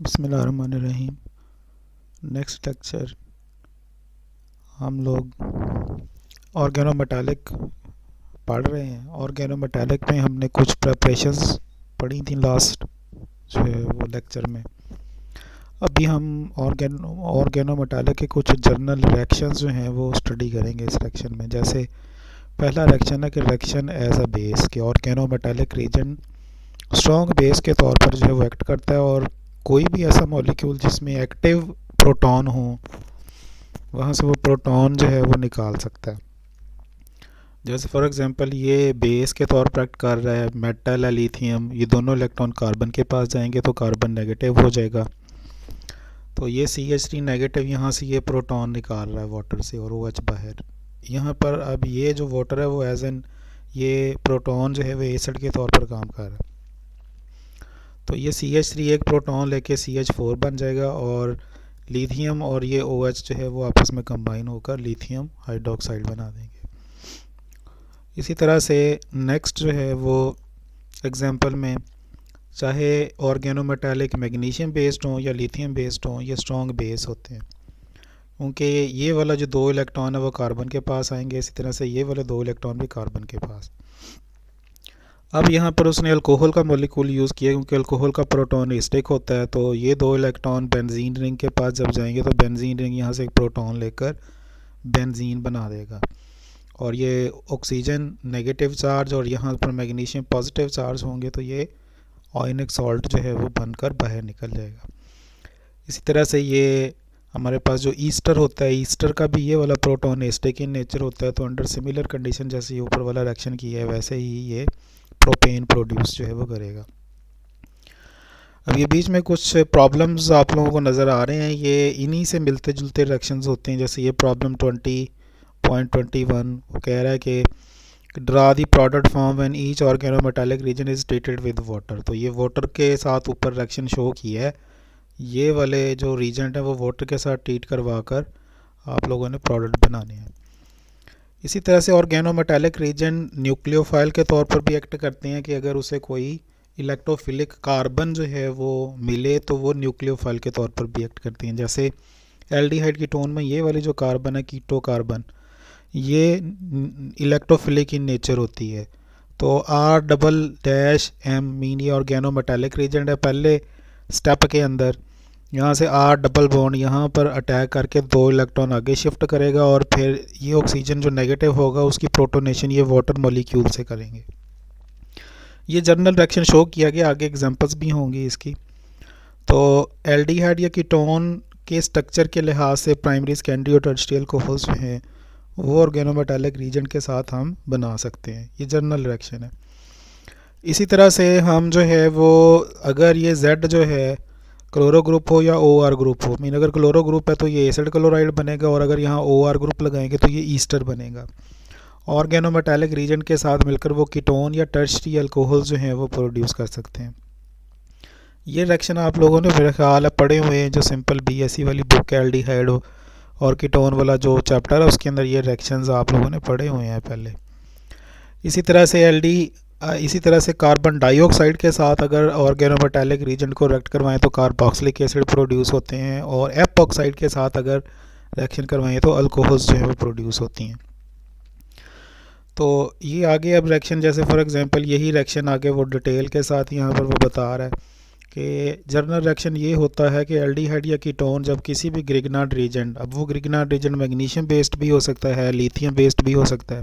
बिस्मिल्लाहिर्रहमानिर्रहीम। Next lecture हम लोग ऑर्गेनोमेटालिक पढ़ रहे हैं। ऑर्गेनोमेटालिक में हमने कुछ प्रेपरेशंस पढ़ी थी लास्ट जो है वो लेक्चर में। अभी हम ऑर्गेनोमेटालिक के कुछ जर्नल रिएक्शंस जो हैं वो स्टडी करेंगे इस लेक्चर में। जैसे पहला रिएक्शन है कि रिएक्शन एज अ बेस, कि ऑर्गेनोमेटालिक रीजन स्ट्रॉन्ग बेस के तौर पर जो है वो एक्ट करता है और कोई भी ऐसा मॉलिक्यूल जिसमें एक्टिव प्रोटॉन हो वहाँ से वो प्रोटॉन जो है वो निकाल सकता है। जैसे फॉर एग्जांपल ये बेस के तौर पर एक्ट कर रहा है, मेटल है लिथियम, ये दोनों इलेक्ट्रॉन कार्बन के पास जाएंगे तो कार्बन नेगेटिव हो जाएगा। तो ये CH3 नेगेटिव यहाँ से ये प्रोटॉन निकाल रहा है वाटर से और OH बाहर। यहाँ पर अब ये जो वाटर है वो एज एन ये प्रोटॉन जो है वो एसिड के तौर पर काम कर रहा है। तो ये CH3 एक प्रोटॉन लेके CH4 बन जाएगा और लिथियम और ये OH जो है वो आपस में कंबाइन होकर लिथियम हाइड्रोक्साइड बना देंगे। इसी तरह से नेक्स्ट जो है वो एग्जांपल में चाहे ऑर्गेनोमेटालिक मैग्नीशियम बेस्ड हो या लिथियम बेस्ड हो, ये स्ट्रॉन्ग बेस होते हैं क्योंकि ये वाला जो 2 इलेक्ट्रॉन है वो कार्बन के पास आएंगे, इसी तरह से ये वाले 2 इलेक्ट्रॉन भी कार्बन के पास। अब यहाँ पर उसने अल्कोहल का मॉलिक्यूल यूज़ किया क्योंकि अल्कोहल का प्रोटॉन एसिडिक होता है। तो ये 2 इलेक्ट्रॉन बेंजीन रिंग के पास जब जाएंगे तो बेंजीन रिंग यहाँ से एक प्रोटॉन लेकर बेंजीन बना देगा और ये ऑक्सीजन नेगेटिव चार्ज और यहाँ पर मैग्नीशियम पॉजिटिव चार्ज होंगे तो ये आयनिक सॉल्ट जो है वो बनकर बाहर निकल जाएगा। इसी तरह से ये हमारे पास जो ईस्टर होता है, ईस्टर का भी ये वाला प्रोटॉन एसिडिक इन नेचर होता है। तो अंडर सिमिलर कंडीशन जैसे ये ऊपर वाला रिएक्शन किया है वैसे ही ये प्रोपेन प्रोड्यूस जो है वो करेगा। अब ये बीच में कुछ प्रॉब्लम्स आप लोगों को नज़र आ रहे हैं, ये इन्हीं से मिलते जुलते रिएक्शंस होते हैं। जैसे ये प्रॉब्लम 20.21 वो कह रहा है कि draw the product form when each organometallic reagent is treated with water. तो ये वाटर के साथ ऊपर रिएक्शन शो किया है, ये वाले जो रीजेंट है वो वाटर के साथ ट्रीट करवा कर आप लोगों ने प्रोडक्ट बनाने हैं। इसी तरह से ऑर्गेनोमेटालिक रीजन न्यूक्लियोफाइल के तौर पर भी एक्ट करते हैं कि अगर उसे कोई इलेक्ट्रोफिलिक कार्बन जो है वो मिले तो वो न्यूक्लियोफाइल के तौर पर भी एक्ट करती हैं। जैसे एल्डिहाइड कीटोन में ये वाली जो कार्बन है कीटो कार्बन, ये इलेक्ट्रोफिलिक इन नेचर होती है। तो R+M मीन ये ऑर्गेनोमेटालिक रीजन है। पहले स्टेप के अंदर यहाँ से R बॉन्ड यहाँ पर अटैक करके 2 इलेक्ट्रॉन आगे शिफ्ट करेगा और फिर ये ऑक्सीजन जो नेगेटिव होगा उसकी प्रोटोनेशन ये वाटर मॉलिक्यूल से करेंगे। ये जर्नल रिएक्शन शो किया गया, आगे एग्जांपल्स भी होंगी इसकी। तो एल्डिहाइड या कीटोन के स्ट्रक्चर के लिहाज से प्राइमरी सेकेंडरी और टर्शियरी अल्कोहल्स जो हैं वो ऑर्गेनोमेटालिक रीजन के साथ हम बना सकते हैं। ये जर्नल रिएक्शन है। इसी तरह से हम जो है वो अगर ये Z जो है क्लोरो ग्रुप हो या OR ग्रुप हो, मीन अगर क्लोरो ग्रुप है तो ये एसिड क्लोराइड बनेगा और अगर यहाँ OR ग्रुप लगाएंगे तो ये ईस्टर बनेगा। ऑर्गेनोमेटालिक रीजन के साथ मिलकर वो कीटोन या टर्शियरी अल्कोहल जो हैं वो प्रोड्यूस कर सकते हैं। ये रिएक्शन आप लोगों ने मेरा ख्याल है पढ़े हुए हैं, जो सिंपल BSc वाली बुक है एल्डिहाइड और कीटोन वाला जो चैप्टर है उसके अंदर ये रिएक्शंस आप लोगों ने पढ़े हुए हैं पहले। इसी तरह से कार्बन डाइऑक्साइड के साथ अगर ऑर्गेनोमेटालिक रीजन को रिएक्ट करवाएं तो कार्बोक्सिलिक एसिड प्रोड्यूस होते हैं और एपॉक्साइड के साथ अगर रिएक्शन करवाएं तो अल्कोहल्स जो है वो प्रोड्यूस होती हैं। तो ये आगे अब रिएक्शन जैसे फॉर एग्जांपल यही रिएक्शन आगे वो डिटेल के साथ यहाँ पर वो बता रहा है कि जर्नल रिएक्शन ये होता है कि एल्डिहाइड या कीटोन जब किसी भी ग्रिग्नार्ड रीजन, अब वो ग्रिग्नार्ड रीजन मैग्नीशियम बेस्ड भी हो सकता है, लिथियम बेस्ड भी हो सकता है,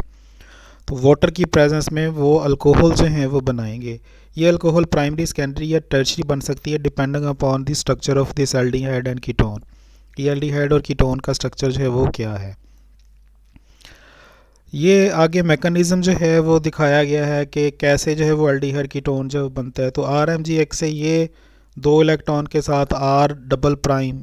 तो वाटर की प्रेजेंस में वो अल्कोहल जो हैं वो बनाएंगे। ये अल्कोहल प्राइमरी सेकेंडरी या टर्शियरी बन सकती है depending upon the structure of this aldehyde and ketone. ये एल्डिहाइड और कीटोन का स्ट्रक्चर जो है वो क्या है, ये आगे मैकेनिज़्म जो है वो दिखाया गया है कि कैसे जो है वो एल्डिहाइड कीटोन जो बनता है। तो RMgX से ये 2 इलेक्ट्रॉन के साथ R+,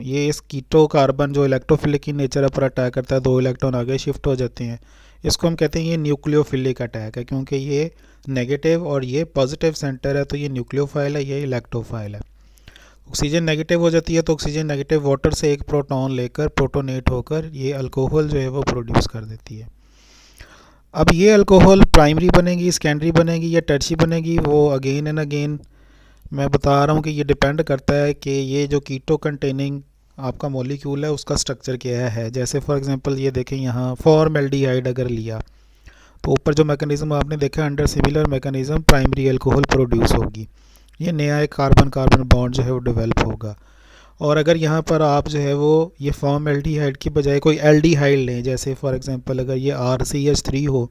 ये इस कीटो कार्बन जो इलेक्ट्रोफिलिक इन नेचर पर अटैक करता है, 2 इलेक्ट्रॉन आगे शिफ्ट हो जाते हैं। इसको हम कहते हैं ये न्यूक्लियोफिलिक अटैक है क्योंकि ये नेगेटिव और ये पॉजिटिव सेंटर है, तो ये न्यूक्लियोफाइल है, ये इलेक्ट्रोफाइल है। ऑक्सीजन नेगेटिव हो जाती है तो ऑक्सीजन नेगेटिव वाटर से एक प्रोटॉन लेकर प्रोटोनेट होकर ये अल्कोहल जो है वो प्रोड्यूस कर देती है। अब ये अल्कोहल प्राइमरी बनेगी, सेकेंडरी बनेगी या टर्शियरी बनेगी, वो अगेन एंड अगेन मैं बता रहा हूँ कि ये डिपेंड करता है कि ये जो कीटो कंटेनिंग आपका मॉलिक्यूल है उसका स्ट्रक्चर क्या है। जैसे फॉर एग्जांपल ये देखें, यहाँ फॉर्मेल्डिहाइड अगर लिया तो ऊपर जो मैकेनिज्म आपने देखा, under similar mechanism primary alcohol produce होगी, ये नया एक कार्बन कार्बन बॉन्ड जो है वो डेवलप होगा। और अगर यहाँ पर आप जो है वो ये फॉर्मेल्डिहाइड की बजाय कोई एल्डिहाइड लें, जैसे फॉर एग्जांपल अगर ये RCH3 हो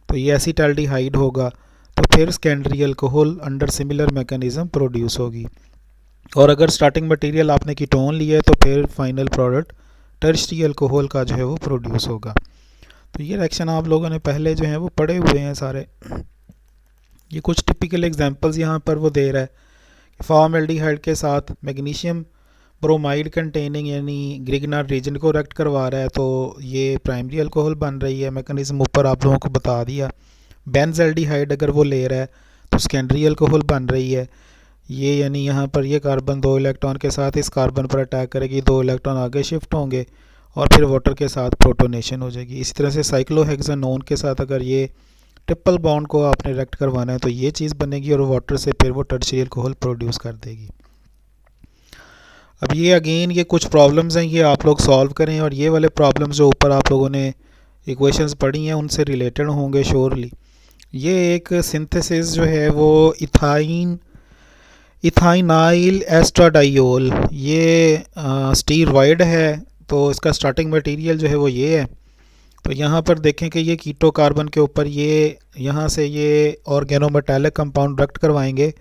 तो ये एसिटाल्डिहाइड होगा, तो फिर secondary alcohol under similar mechanism produce होगी। और अगर स्टार्टिंग मटेरियल आपने कीटोन लिया है तो फिर फाइनल प्रोडक्ट टर्शियरी अल्कोहल का जो है वो प्रोड्यूस होगा। तो ये रिएक्शन आप लोगों ने पहले जो है वो पढ़े हुए हैं सारे। ये कुछ टिपिकल एग्जांपल्स यहाँ पर वो दे रहा है। फॉर्मेल्डिहाइड के साथ मैग्नीशियम ब्रोमाइड कंटेनिंग यानी ग्रिग्नार्ड रीजन को रिएक्ट करवा रहा है, तो ये प्राइमरी अल्कोहल बन रही है। मैकेनिज्म ऊपर आप लोगों को बता दिया। बेंजल्डिहाइड अगर वो ले रहा है तो सेकेंडरी अल्कोहल बन रही है। ये यानी यहाँ पर ये कार्बन 2 इलेक्ट्रॉन के साथ इस कार्बन पर अटैक करेगी, 2 इलेक्ट्रॉन आगे शिफ्ट होंगे और फिर वाटर के साथ प्रोटोनेशन हो जाएगी। इसी तरह से साइक्लोहेक्सानोन के साथ अगर ये ट्रिपल बॉन्ड को आपने रिएक्ट करवाना है तो ये चीज़ बनेगी और वाटर से फिर वो टर्शियरी अल्कोहल प्रोड्यूस कर देगी। अब ये अगेन ये कुछ प्रॉब्लम्स हैं, ये आप लोग सॉल्व करें और ये वाले प्रॉब्लम्स जो ऊपर आप लोगों ने इक्वेशंस पढ़ी हैं उनसे रिलेटेड होंगे श्योरली। ये एक सिंथेसिस जो है वो इथाइनाइल एस्ट्राडाइयोल, ये स्टीरॉयड है, तो इसका स्टार्टिंग मटेरियल जो है वो ये है। तो यहाँ पर देखें कि ये कीटो कार्बन के ऊपर ये यहाँ से ये ऑर्गेनोमेटालिक कंपाउंड रिएक्ट करवाएंगे,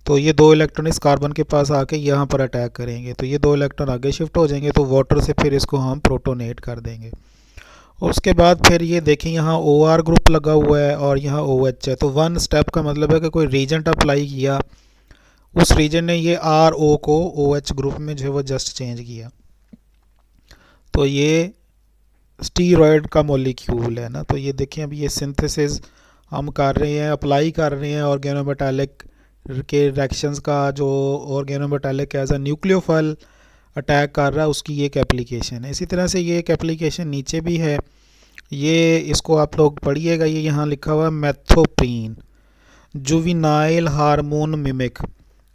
तो ये 2 इलेक्ट्रॉन इस कार्बन के पास आके यहाँ पर अटैक करेंगे, तो ये 2 इलेक्ट्रॉन आगे शिफ्ट हो जाएंगे, तो वाटर से फिर इसको हम प्रोटोनेट कर देंगे। और उसके बाद फिर ये देखें यहाँ OR ग्रुप लगा हुआ है और यहाँ OH है, तो 1 स्टेप का मतलब है कि कोई रीजेंट अप्लाई किया, उस रीजन ने ये RO को OH ग्रुप में जो है वो जस्ट चेंज किया, तो ये स्टीरॉयड का मॉलिक्यूल है ना। तो ये देखें अभी ये सिंथेसिस हम कर रहे हैं, अप्लाई कर रहे हैं ऑर्गेनोमेटालिक के रिएक्शंस का, जो organometallic as a nucleophile attack कर रहा है उसकी एक एप्लीकेशन है। इसी तरह से ये एक एप्लीकेशन नीचे भी है, ये इसको आप लोग पढ़िएगा। ये यहाँ लिखा हुआ है मेथोप्रीन जुविनाइल हार्मोन मिमिक,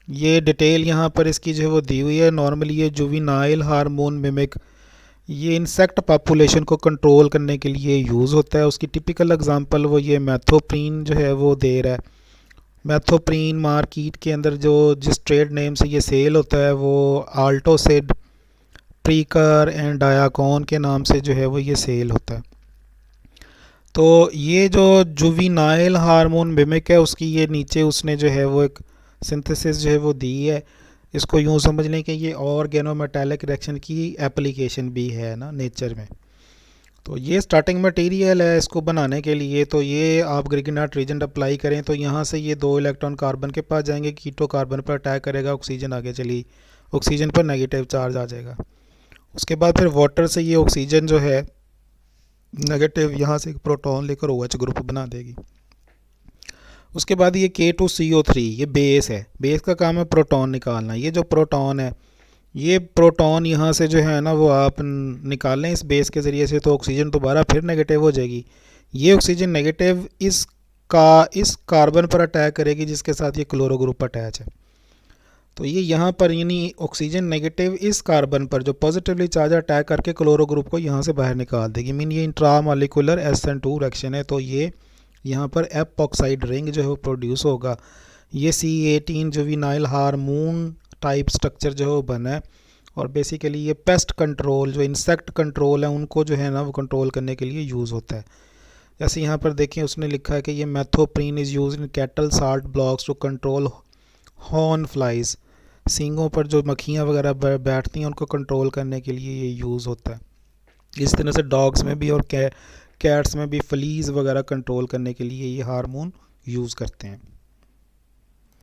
ये डिटेल यहाँ पर इसकी जो है वो दी हुई है। नॉर्मली ये जुविनाइल हार्मोन मिमिक ये इंसेक्ट पॉपुलेशन को कंट्रोल करने के लिए यूज़ होता है। उसकी टिपिकल एग्जांपल वो ये मेथोप्रीन जो है वो दे रहा है। मेथोप्रीन मार्केट के अंदर जो जिस ट्रेड नेम से ये सेल होता है वो आल्टोसिड, प्रीकर एंड डायाकॉन के नाम से जो है वो ये सेल होता है। तो ये जो जुविनाइल हार्मोन मिमिक है उसकी ये नीचे उसने जो है वो एक सिंथेसिस जो है वो दी है। इसको यूँ समझ लें कि ये ऑर्गेनोमेटालिक रिएक्शन की एप्लीकेशन भी है ना नेचर में। तो ये स्टार्टिंग मटेरियल है इसको बनाने के लिए। तो ये आप ग्रिग्नार्ड रीजेंट अप्लाई करें तो यहाँ से ये 2 इलेक्ट्रॉन कार्बन के पास जाएंगे, कीटो कार्बन पर अटैक करेगा, ऑक्सीजन आगे चली, ऑक्सीजन पर नेगेटिव चार्ज आ जाएगा। उसके बाद फिर वाटर से ये ऑक्सीजन जो है नेगेटिव यहाँ से एक प्रोटॉन लेकर OH ग्रुप बना देगी। उसके बाद ये K2CO3 ये बेस है, बेस का काम है प्रोटॉन निकालना। ये जो प्रोटॉन है ये प्रोटॉन यहाँ से जो है ना वो आप निकालें इस बेस के ज़रिए से, तो ऑक्सीजन दोबारा फिर नेगेटिव हो जाएगी। ये ऑक्सीजन नेगेटिव इस कार्बन पर अटैक करेगी जिसके साथ ये क्लोरो ग्रुप अटैच है। तो ये यहाँ पर यानी ऑक्सीजन नेगेटिव इस कार्बन पर जो पॉजिटिवली चार्ज अटैक करके क्लोरो ग्रुप को यहाँ से बाहर निकाल देगी। मीन ये इंट्रामॉलिक्यूलर SN2 रिएक्शन है। तो ये यहाँ पर एपॉक्साइड रिंग जो है वो प्रोड्यूस होगा। ये C18 juvenile hormone type structure जो है वो बना है और बेसिकली ये पेस्ट कंट्रोल जो इंसेक्ट कंट्रोल है उनको जो है ना वो कंट्रोल करने के लिए यूज़ होता है। जैसे यहाँ पर देखें उसने लिखा है कि ये methoprene is use in cattle salt blocks to control horn flies, सींगों पर जो मक्खियाँ वगैरह बैठती हैं उनको कंट्रोल करने के लिए ये यूज़ होता है। इस तरह से डॉग्स में भी और कैट्स में भी फ्लीज वगैरह कंट्रोल करने के लिए ये हार्मोन यूज़ करते हैं।